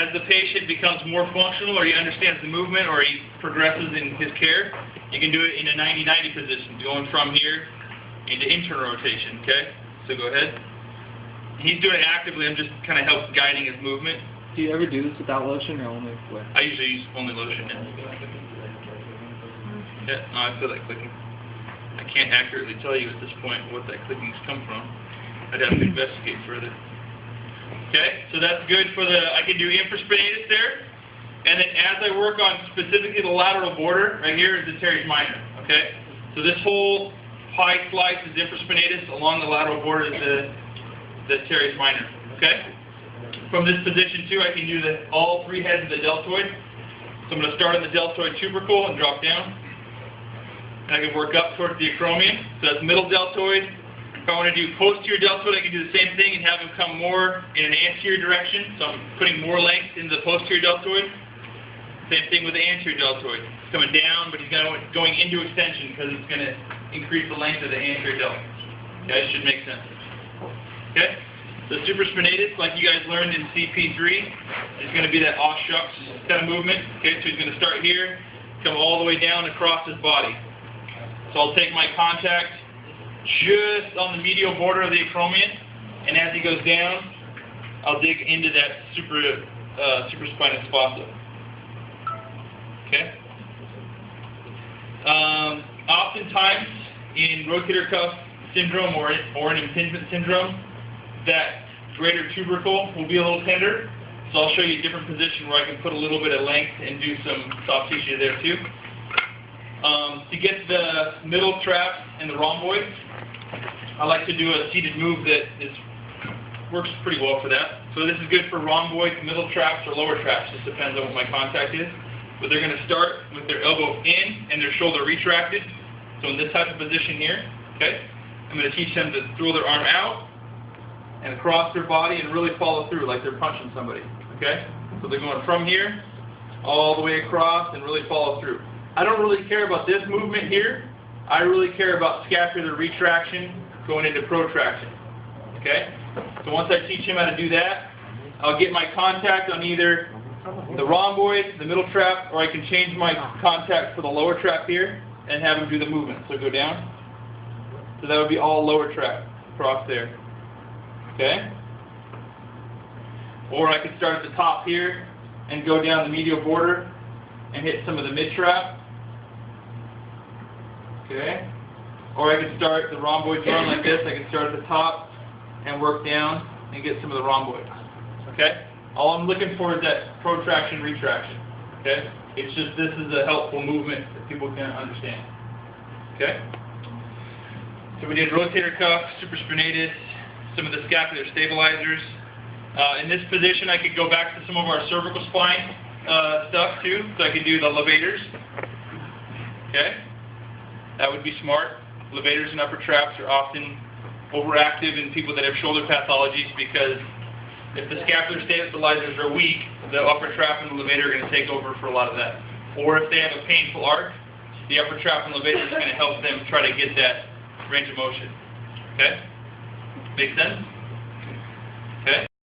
as the patient becomes more functional, or he understands the movement, or he progresses in his care, you can do it in a 90-90 position, going from here into internal rotation, okay? So go ahead. He's doing it actively. I'm just kind of help guiding his movement. Do you ever do this without lotion or only with? I usually use only lotion now. Yeah, no, I feel that clicking. I can't accurately tell you at this point what that clicking's come from. I'd have to investigate further. Okay, so that's good for the, I can do infraspinatus there. And then as I work on specifically the lateral border, right here is the teres minor, okay? So this whole pie slice is infraspinatus, along the lateral border is the teres minor, okay? From this position too, I can do all three heads of the deltoid. So I'm going to start on the deltoid tubercle and drop down. And I can work up towards the acromion. So that's middle deltoid. If I want to do posterior deltoid, I can do the same thing and have him come more in an anterior direction. So I'm putting more length into the posterior deltoid. Same thing with the anterior deltoid. It's coming down, but he's going into extension because it's going to increase the length of the anterior deltoid. Okay, it should make sense. Okay, so supraspinatus, like you guys learned in CP3, is going to be that aw shucks kind of movement. Okay, so he's going to start here, come all the way down across his body. So I'll take my contact just on the medial border of the acromion, and as he goes down, I'll dig into that supraspinous fossa. Okay. Oftentimes in rotator cuff syndrome or an impingement syndrome, that greater tubercle will be a little tender. So I'll show you a different position where I can put a little bit of length and do some soft tissue there too. To get the middle trap and the rhomboid, I like to do a seated move that works pretty well for that. So this is good for rhomboids, middle traps, or lower traps. Just depends on what my contact is. But they're going to start with their elbow in and their shoulder retracted. So in this type of position here, okay, I'm going to teach them to throw their arm out and across their body and really follow through like they're punching somebody, okay? So they're going from here all the way across and really follow through. I don't really care about this movement here. I really care about scapular retraction going into protraction, okay? So once I teach him how to do that, I'll get my contact on either the rhomboid, the middle trap, or I can change my contact for the lower trap here and have him do the movement. So go down. So that would be all lower trap across there. Okay? Or I could start at the top here and go down the medial border and hit some of the mid-trap. Okay? Or I could start the rhomboids run like this. I can start at the top and work down and get some of the rhomboids. Okay? All I'm looking for is that protraction, retraction. Okay? It's just this is a helpful movement that people can understand. Okay? So we did rotator cuff, supraspinatus, some of the scapular stabilizers. In this position, I could go back to some of our cervical spine stuff too. So I could do the levators. Okay? That would be smart. Levators and upper traps are often overactive in people that have shoulder pathologies because if the scapular stabilizers are weak, the upper trap and the levator are going to take over for a lot of that. Or if they have a painful arc, the upper trap and levator is going to help them try to get that range of motion. Okay? Make sense?